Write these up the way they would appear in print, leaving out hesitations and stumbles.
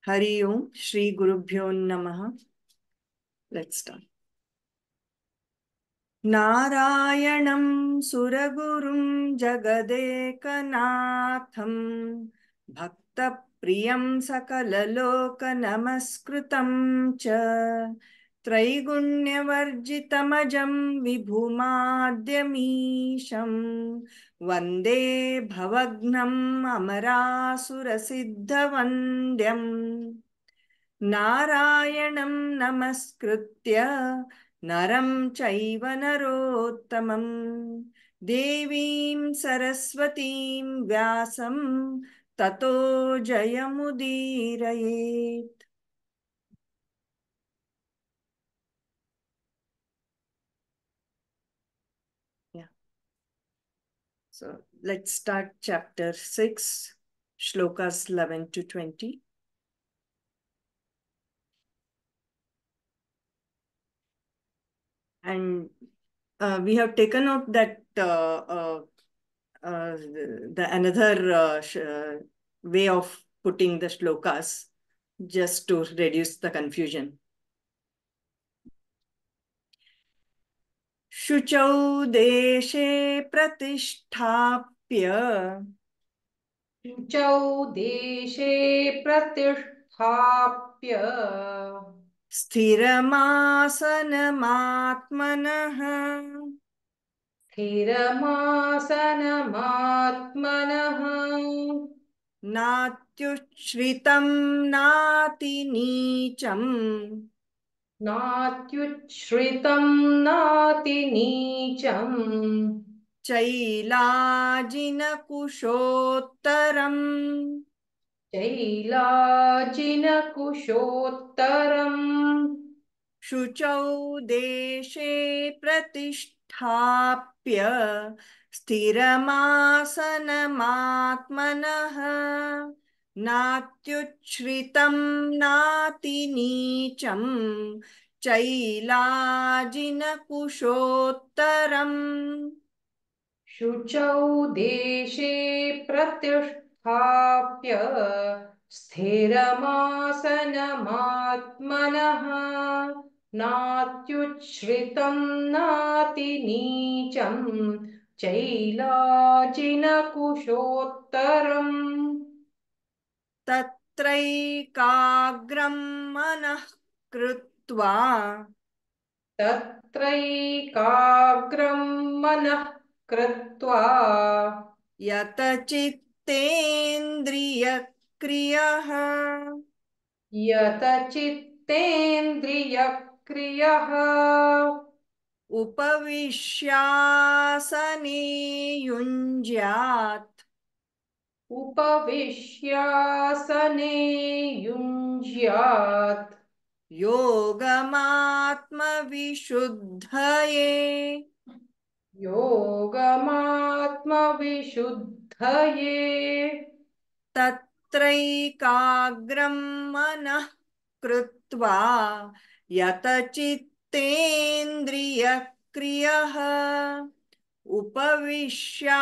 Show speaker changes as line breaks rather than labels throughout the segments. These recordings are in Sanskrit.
हरि ओम श्री गुरुभ्यो नमः. Let's start. नारायणं सुरगुरुं जगदेकनाथं भक्तप्रियं सकललोकनमस्कृतं च त्रैगुण्यवर्जितमजं विभुमाद्यमीशं वन्दे भवघ्नम् अमरासुरसिद्धवन्द्यम्. नारायणं नमस्कृत्य नरं चैव नरोत्तमं देवीं सरस्वतीं व्यासं ततो जयमुदीरयेत्. Yeah. So let's start chapter 6, shlokas 11 to 20. And we have taken out that the another way of putting the shlokas just to reduce the confusion. शुचौ देशे प्रतिष्ठाप्य
शुचौ देशे प्रतिष्ठाप्य
स्थिरमासनमात्मनः
स्थिरमासनमात्मनः
नात्युच्छ्रितं नातिनीचम्
नात्युच्छ्रितं नातिनीचम्
चैलाजिनकुशोत्तरम्
चैलाजिनकुशोत्तरम्
शुचौ देशे प्रतिष्ठाप्य स्थिरमासनमात्मनः नात्युच्छ्रितं नातिनीचं चैलाजिनकुशोत्तरम्.
शुचौ देशे प्रतिष्ठाप्य स्थिरमासनमात्मनः नात्युच्छ्रितं नातिनीचं चैलाजिनकुशोत्तरम्.
तत्रैकाग्रं मनः कृत्वा
तत्रैकाग्रं मनः कृत्वा
यतचित्तेन्द्रियक्रियः
यतचित्तेन्द्रियक्रियः
उपविश्यासने युञ्ज्यात्
उपविश्यासने युञ्ज्यात्
योगमात्मविशुद्धये
योगमात्मविशुद्धये
तत्रैकाग्रं मनः कृत्वा यतचित्तेन्द्रियक्रियः उपविश्यासने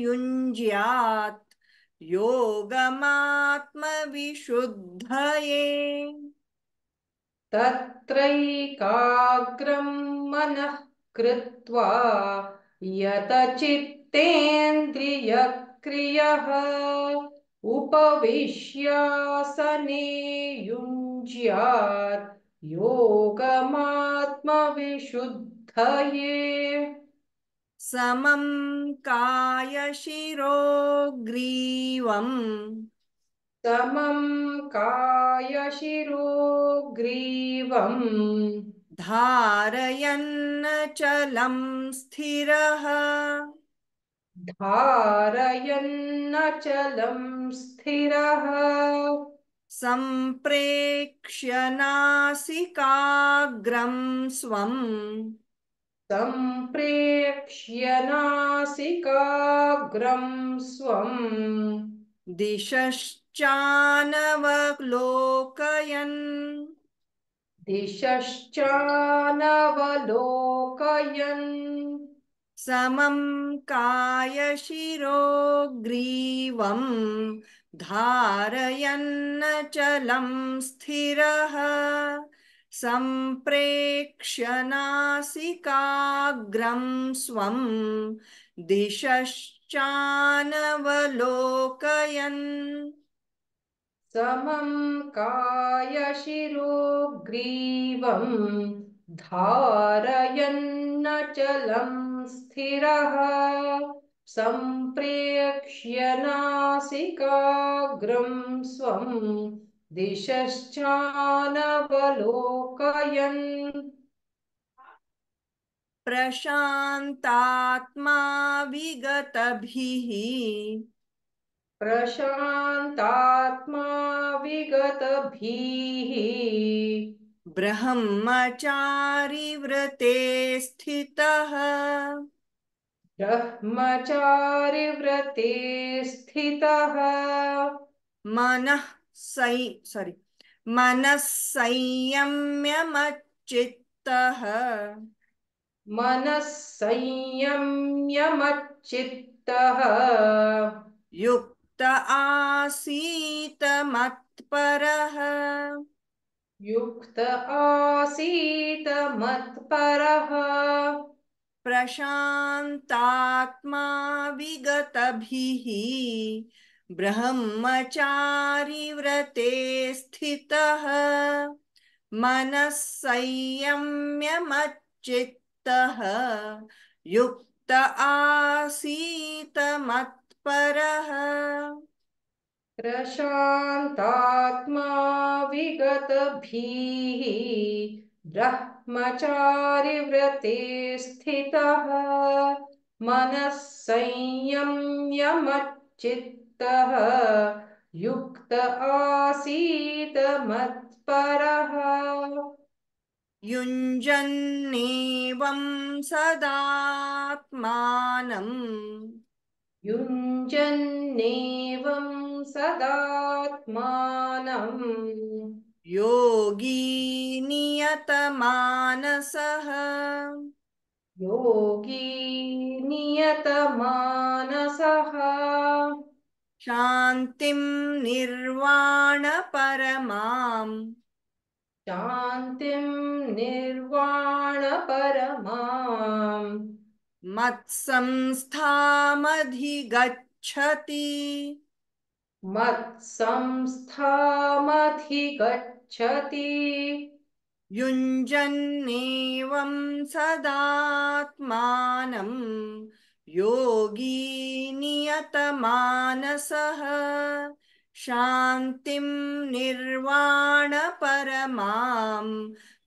युञ्ज्यात् योगमात्मविशुद्धये.
तत्रैकाग्रं मनः कृत्वा यतचित्तेन्द्रियक्रियः उपविश्यासने युञ्ज्यात् योगमात्मविशुद्धये.
समं कायशिरो ग्रीवम्
समं कायशिरो ग्रीवम्
धारयन्नचलं स्थिरः
धारयन्नचलं स्थिरः
सम्प्रेक्ष्य नासिकाग्रं स्वम्
सम्प्रेक्ष्य नासिकाग्रं स्वम्
दिशश्चानवलोकयन्
दिशश्चानवलोकयन्
समं कायशिरो ग्रीवम् धारयन्नचलं स्थिरः सम्प्रेक्ष्य नासिकाग्रं स्वं दिशश्चानवलोकयन्
समं कायशिरो ग्रीवं धारयन्नचलं स्थिरः सम्प्रेक्ष्य नासिकाग्रं स्वं दिशश्चानवलोकयन्
प्रशान्तात्मा विगतभिः
प्रशान्तात्मा विगतभीः
ब्रह्मचारिव्रते स्थितः
ब्रह्मचारिव्रते स्थितः
मनः मनः संयम्यमच्चित्तः
मनः संयम्यमच्चित्तः
युक्त आसीत मत्परः
युक्त आसीत मत्परः
प्रशान्तात्मा विगतभिः ब्रह्मचारिव्रते स्थितः मनः संयम्यमच्चित्तः युक्त आसीत मत्परः
प्रशान्तात्मा विगतभीः ब्रह्मचारिव्रते स्थितः मनः संयम्यमच्चित्तः युक्त आसीत मत्परः
युञ्जन्नेवं सदात्मानं
युञ्जन्नेवं सदात्मानं
योगी नियतमानसः
योगी नियतमानसः
शान्तिं निर्वाणपरमां
शान्तिं निर्वाणपरमाम्
मत्संस्थामधिगच्छति
मत्संस्थामधिगच्छति
युञ्जन्नेवं सदात्मानं योगी नियतमानसः शान्तिं निर्वाणपरमां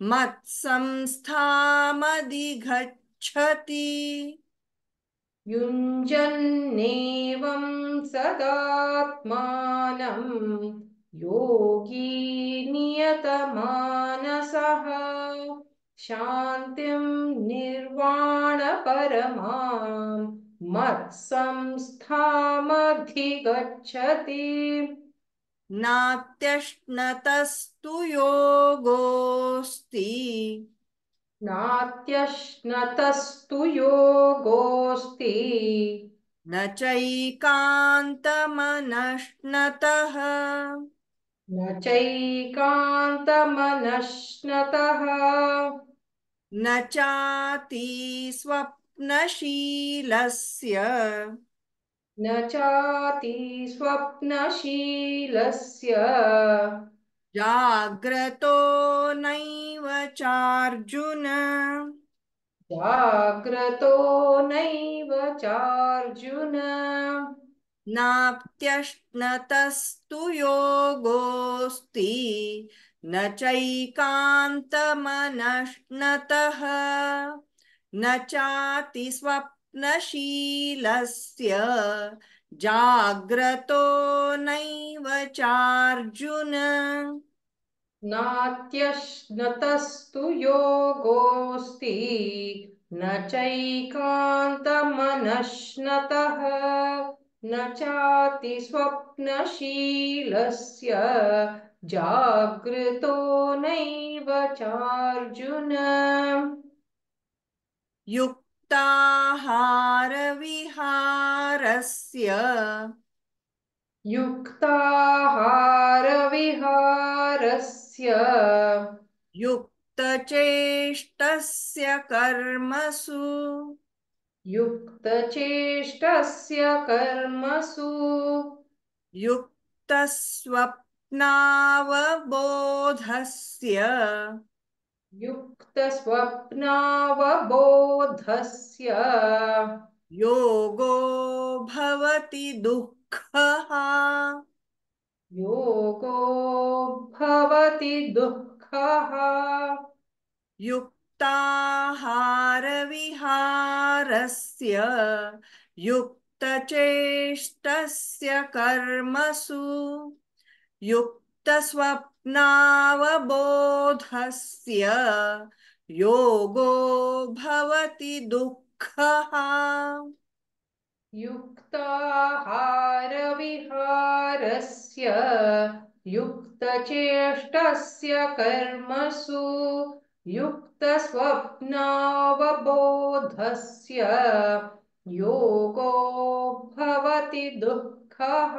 मत्संस्थामधिगच्छति
युञ्जन्नेवं सदात्मानं योगी नियतमानसः शान्तिं निर्वाणपरमां मत्संस्थामधिगच्छति
नात्यश्नतस्तु योगोऽस्ति
नात्यश्नतस्तु योगोऽस्ति
न चैकान्तमनश्नतः
न चैकान्तमनश्नतः
न चाति स्वप्नशीलस्य
न चाति स्वप्नशीलस्य
जाग्रतो नैव चार्जुन
जाग्रतो नैव चार्जुन
नाप्यश्नतस्तु योगोऽस्ति न चैकान्तमनश्नतः न चाति स्वप्नशीलस्य जाग्रतो नैव चार्जुन
नात्यश्नतस्तु योगोऽस्ति न चैकान्तमनश्नतः न चाति स्वप्नशीलस्य जागृतो नैव चार्जुन
युक्ताहारविहारस्य
युक्ताहारविहारस्य
युक्तचेष्टस्य कर्मसु
युक्तचेष्टस्य कर्मसु
युक्तस्वप्नावबोधस्य
युक्तस्वप्नावबोधस्य
योगो भवति दुःखः
योगो भवति दुःखः
युक्ताहारविहारस्य युक्तचेष्टस्य कर्मसु युक्तस्वप्नावबोधस्य योगो भवति दुःखः
युक्ताहारविहारस्य युक्तचेष्टस्य कर्मसु युक्तस्वप्नावबोधस्य योगो भवति दुःखः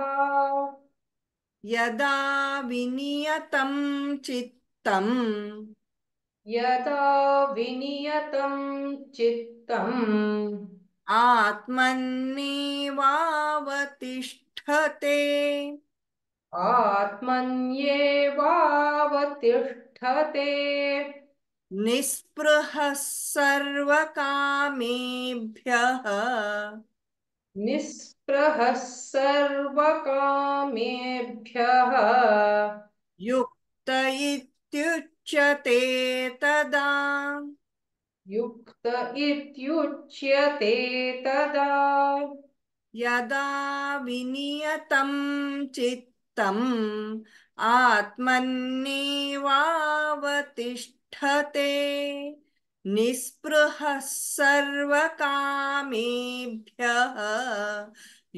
यदा विनियतं चित्तम्
यदा विनियतं चित्तम्
आत्मन्नेवावतिष्ठते
आत्मन्येवावतिष्ठते
निःस्पृहः सर्वकामेभ्यः
निःस्पृहः सर्वकामेभ्यः
युक्त इत्युच्यते तदा
युक्त इत्युच्यते तदा
यदा विनियतं चित्तम् आत्मन्नेवावतिष्ठते निःस्पृहः सर्वकामेभ्यः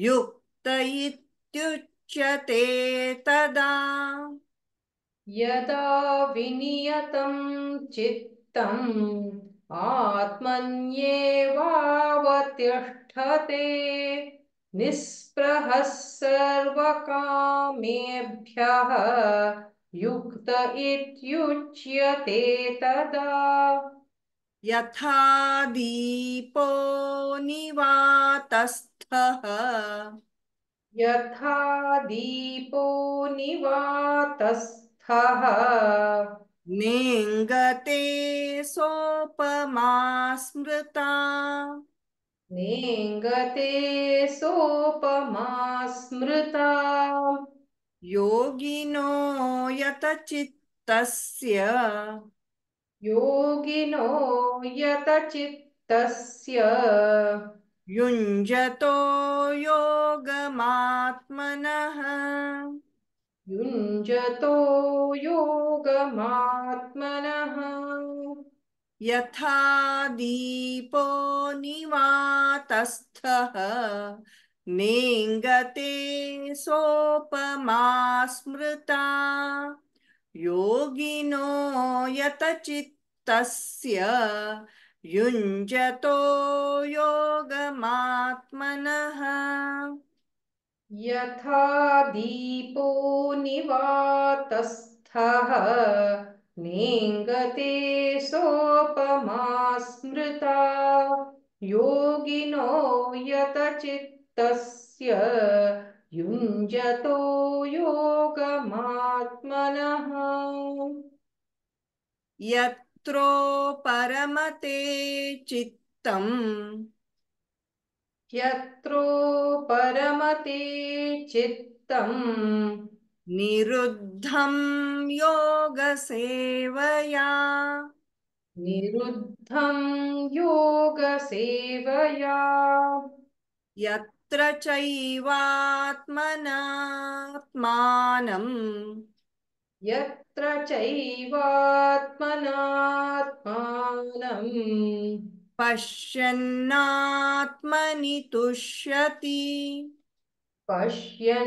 युक्त इत्युच्यते तदा
यदा विनियतं चित्तम् आत्मन्येवावतिष्ठते निःस्पृहः सर्वकामेभ्यः युक्त इत्युच्यते तदा
यथा दीपो निवातस्थः
यथा दीपो निवातस्थः
नेङ्गते सोपमा स्मृता
नेङ्गते सोपमा स्मृता
योगिनो यतचित्तस्य
योगिनो यतचित्तस्य
युञ्जतो योगमात्मनः
युञ्जतो योगमात्मनः
यथा दीपो निवातस्थः नेङ्गते सोपमा स्मृता योगिनो यतचित्तस्य युञ्जतो योगमात्मनः
यथा दीपो निवातस्थः नेङ्गते सोपमा स्मृता योगिनो यतचित्तस्य युञ्जतो योगमात्मनः
यत्रो परमते चित्तम्
यत्रो परमते चित्तम्
निरुद्धं योगसेवया
निरुद्धं योगसेवया
यत्र चैवात्मनात्मानं
यत्र चैवात्मनात्मानम्
पश्यन्नात्मनि तुष्यति
पश्यन्नात्मनि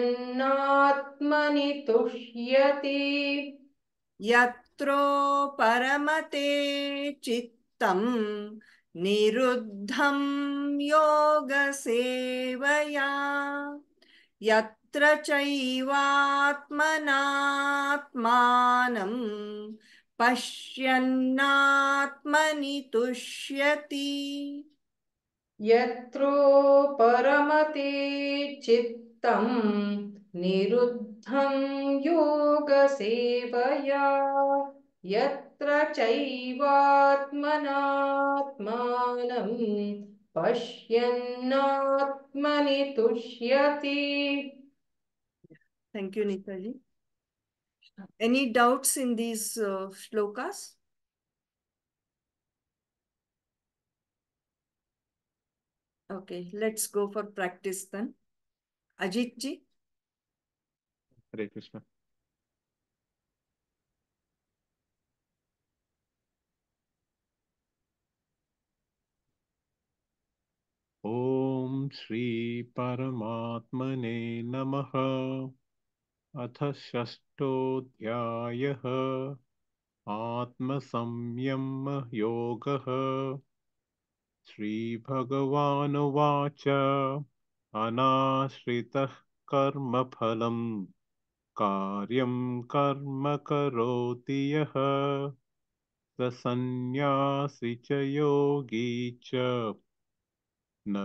तुष्यति
यत्रो परमते चित्तं निरुद्धं योगसेवया यत्र चैवात्मनात्मानं पश्यन्नात्मनि तुष्यति
यत्रोपरमते चित्तं निरुद्धं योगसेवया यत्र चैवात्मनात्मानं पश्यन्नात्मनि तुष्यति.
Thank you, Neetaji. Any doubts in these shlokas? Okay, let's go for practice then. Ajit ji.
Hare Krishna. Om Shri Paramatmane Namaha. अथ षष्ठोऽध्यायः आत्मसंयम योगः. श्रीभगवानुवाच अनाश्रितः कर्मफलम् कार्यं कर्म करोति यः स सन्न्यासी च योगी च न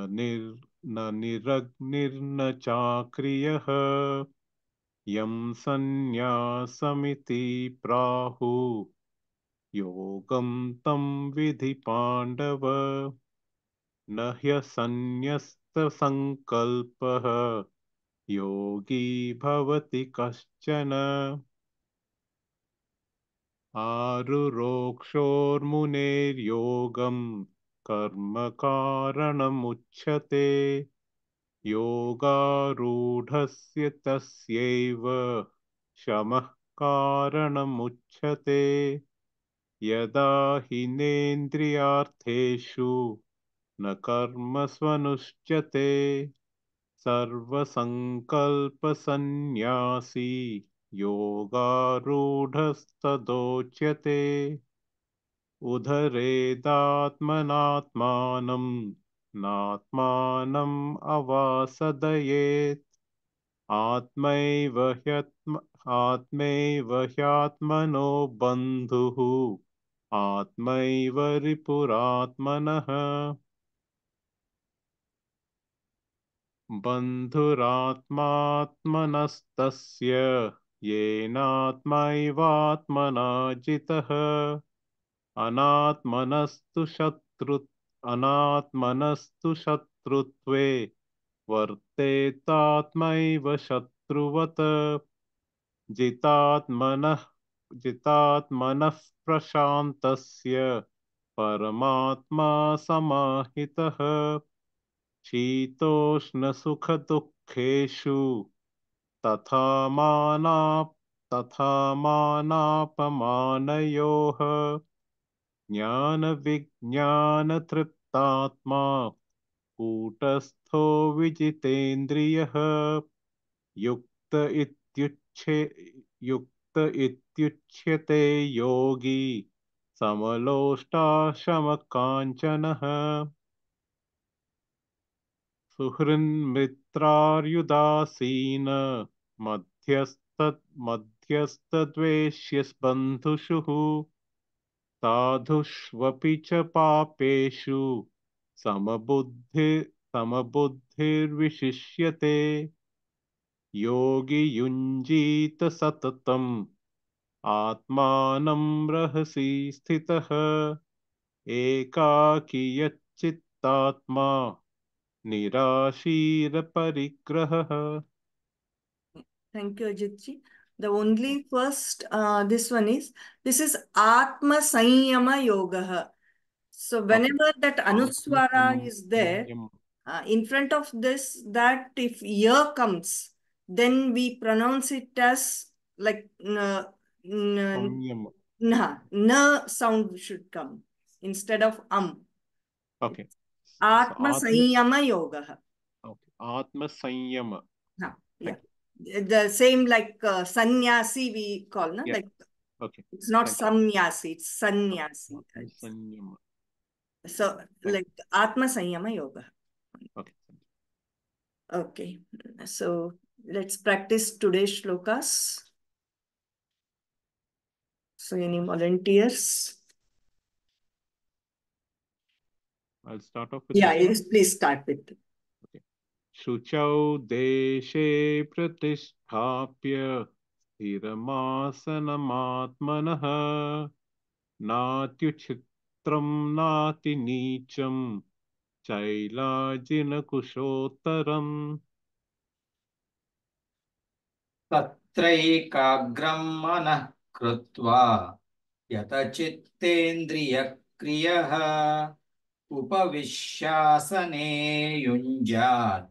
निरग्निर्न चाक्रियः यं सन्न्यासमिति प्राहुः योगं तं विधि पाण्डव न ह्यसन्न्यस्तसङ्कल्पः योगी भवति कश्चन आरुरोक्षोर्मुनेर्योगं कर्म कारणमुच्यते योगारूढस्य तस्यैव शमः कारणमुच्यते यदा हिनेन्द्रियार्थेषु न कर्मस्वनुष्यते सर्वसङ्कल्पसन्न्यासी योगारूढस्तदोच्यते उद्धरेदात्मनात्मानं नात्मानम् अवासदयेत् आत्मैव ह्यात्मनो बन्धुः आत्मैव रिपुरात्मनः बन्धुरात्मात्मनस्तस्य येनात्मैवात्मना जितः अनात्मनस्तु शत्रुत्वे वर्तेतात्मैव शत्रुवत् जितात्मनः प्रशान्तस्य परमात्मा समाहितः शीतोष्णसुखदुःखेषु तथा मानापमानयोः ज्ञानविज्ञानतृप्तात्मा कूटस्थो विजितेन्द्रियः युक्त इत्युच्यते योगी समलोष्टाशमकाञ्चनः सुहृन्मित्रार्युदासीन मध्यस्थद्वेष्यस् बन्धुषुः साधुष्वपि च पापेषु समबुद्धिर्विशिष्यते योगी युञ्जीत सततम् आत्मानं रहसि स्थितः एकाकी यच्चित्तात्मा निराशीरपरिग्रहः.
Thank you, Ajit ji. The only first, this is Atma Sanyama Yoga. So whenever that Anuswara is there, in front of this, that if year comes, then we pronounce it as like na sound should come instead of
Okay.
Atma Sanyama Yoga.
Okay. Atma Sanyama.
Yeah. The same like sannyasi we call, na?
Yeah.
Like,
okay.
It's not sannyasi, it's sannyasi.
Sanyama.
So, like Atma Sanyama Yoga.
Okay.
Okay. So, let's practice today's shlokas. So any volunteers?
I'll start off with
Yeah,
this one.
yes, please start with.
Okay. Shuchau deshe pratisthapya sthiramasanamaatmanah natyuchitram nati neecham chailajinakushotaram.
तत्रैकाग्रं मनः कृत्वा यतचित्तेन्द्रियक्रियः उपविश्यासने युञ्जात्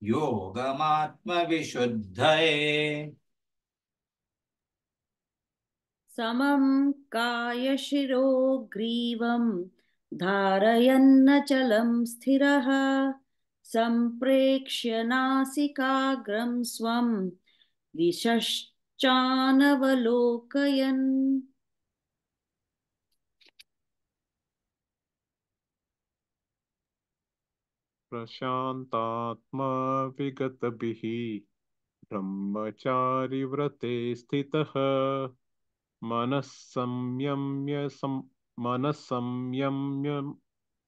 योगमात्मविशुद्धये
समं कायशिरो ग्रीवं धारयन्नचलं स्थिरः सम्प्रेक्ष्य नासिकाग्रं स्वं दिशश्चानवलोकयन्
प्रशान्तात्मा विगतभिः ब्रह्मचारिव्रते स्थितः मनः संयम्य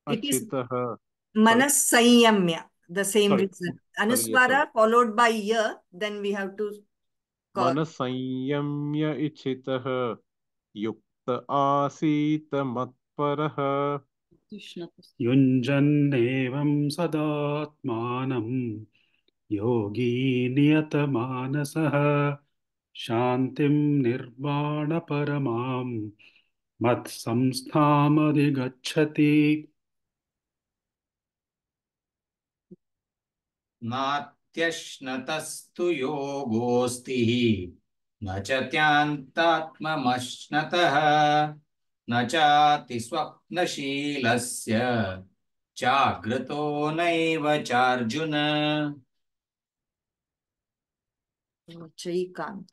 It is
अचितः.
Manas Sanyamya, the same
Sorry.
reason.
Sorry, yes,
Anuswara
sorry.
followed by ya, then we have to call.
मनः संयम्य इच्छितः युक्त आसीत मत्परः.
युञ्जन्नेवं सदात्मानं योगी नियतमानसः शान्तिं निर्वाणपरमां मत्संस्थामधिगच्छति
नात्यश्नतस्तु योगोऽस्ति न च त्यान्तात्ममश्नतः न चातिस्वप्नशीलस्य जाग्रतो नैव चार्जुन
Chaikant.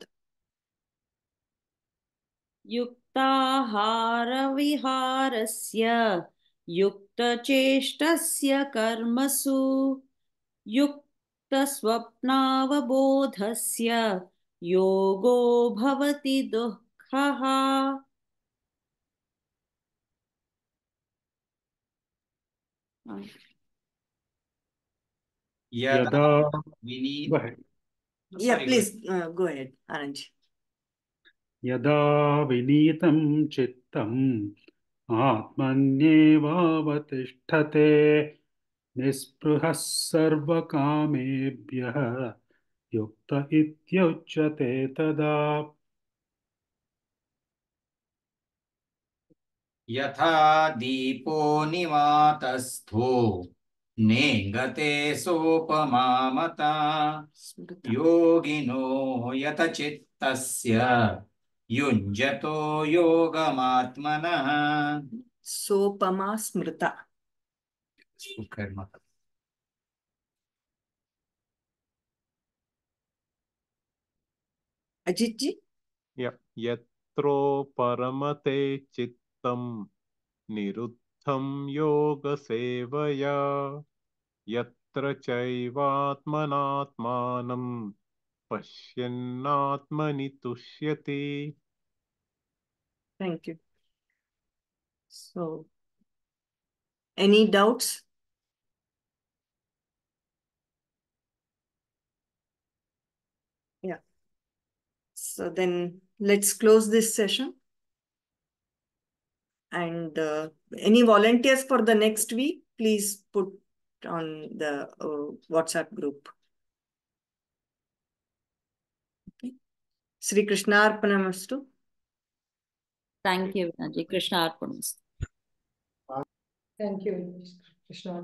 युक्ताहारविहारस्य युक्तचेष्टस्य कर्मसु युक्तस्वप्नावबोधस्य योगो भवति दुःखः
यदा
यदा
Vineet
Go ahead.
Yeah,
Sorry,
please go ahead, Anand.
यदा विनीतं चित्तम् आत्मन्येवावतिष्ठते निःस्पृहः सर्वकामेभ्यः युक्त इत्युच्यते तदा
यथा दीपो निवातस्थो नेङ्गते सोपमा मता
Smrita.
योगिनो यतचित्तस्य युञ्जतो योगमात्मनः
Sopama Smrita. Ajit ji?
यत्रो परमते चित्तं निरुद्धं योगसेवया यत्र चैवात्मनात्मानं पश्यन्नात्मनि तुष्यति.
Thank you. So, any doubts? Yeah. So then let's close this session. And any volunteers for the next week, please put on the WhatsApp group. Okay. Sri Krishna Arpanamastu.
Thank you, Vinaji. Krishna Arpanamastu.
Thank you, Krishna.